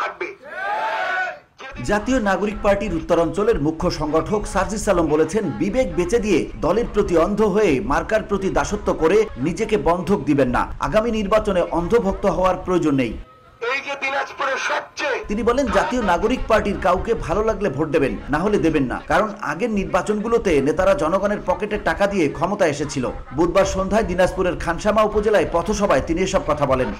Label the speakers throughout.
Speaker 1: থাকবে।
Speaker 2: জাতীয় নাগরিক পার্টির উত্তরাঞ্চলের মুখ্য সংগঠক সার্জিস আলম বলেছেন, বিবেক বেচে দিয়ে দলের প্রতি অন্ধ হয়ে মার্কার প্রতি দাসত্ব করে নিজেকে বন্ধক দিবেন না। আগামী নির্বাচনে অন্ধভক্ত হওয়ার প্রয়োজন নেই। তিনি বলেন, জাতীয় নাগরিক পার্টির কাউকে ভালো লাগলে ভোট দেবেন, না হলে দেবেন না, কারণ আগের নির্বাচনগুলোতে নেতারা জনগণের পকেটে টাকা দিয়ে ক্ষমতা এসেছিল। বুধবার সন্ধ্যায় দিনাজপুরের খানসামা উপজেলায় পথসভায় তিনি এসব কথা বলেন।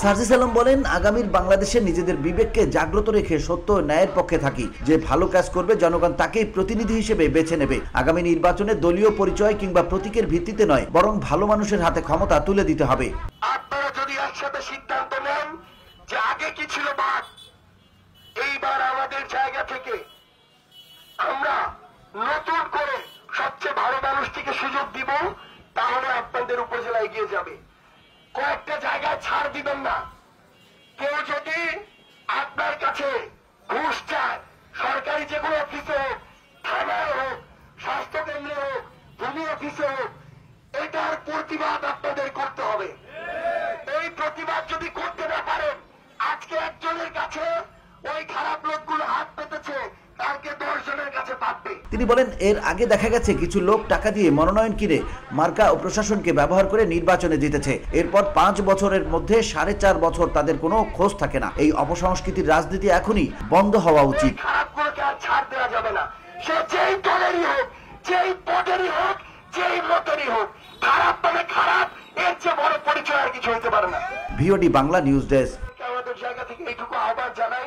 Speaker 2: সার্জিস আলম বলেন, আগামীর বাংলাদেশে নিজেদের বিবেককে জাগ্রত রেখে সত্য ও ন্যায়ের পক্ষে থাকি। যে ভালো কাজ করবে জনগণ তাকেই প্রতিনিধি হিসেবে বেছে নেবে। আগামী নির্বাচনে দলীয় পরিচয় কিংবা প্রতীকের ভিত্তিতে নয়, বরং ভালো মানুষের হাতে ক্ষমতা তুলে দিতে হবে।
Speaker 1: আপনারা যদি একসাথে সিদ্ধান্ত নেন যে আগে কি ছিল বাদ, এইবার আমাদের জায়গা থেকে আমরা নতুন করে সবচেয়ে ভালো মানুষটিকে সুযোগ দিব, তাহলে আপনাদের উপজেলা এগিয়ে যাবে। কয়েকটা জায়গায় ছাড় দিবেন না। কেউ যদি আপনার কাছে ঘুষ চায়, সরকারি যে কোনো অফিসে হোক, থানায় হোক, স্বাস্থ্য কেন্দ্রে হোক, ভূমি অফিসে হোক, এটার প্রতিবাদ আপনাদের করতে হবে। এই প্রতিবাদ যদি করতে না পারেন, আজকে একজনের কাছে ওই খারাপ লোকগুলো হাত পেতেছে, কালকে 10 জনের কাছে পাবে।
Speaker 2: তিনি বলেন, এর আগে দেখা গেছে কিছু লোক টাকা দিয়ে মনোনয়ন কিনে মার্কা ও প্রশাসনকে ব্যবহার করে নির্বাচনে জিতেছে। এরপর 5 বছরের মধ্যে 4.5 বছর তাদের কোনো খোঁজ থাকে না। এই অপসংস্কৃতির রাজনীতি এখনই বন্ধ হওয়া উচিত।
Speaker 1: খারাপগুলোকে আর ছাড় দেওয়া যাবে না। সে যেই দলেরই হোক, যেই পদেরই হোক, যেই মতেরই হোক, খারাপ মানে খারাপ, এর চেয়ে বড় পরিচয় আর কিছু হতে পারে না।
Speaker 2: VOD Bangla news desk.
Speaker 1: আমাদের জায়গা থেকে এইটুকু আহ্বান জানাই।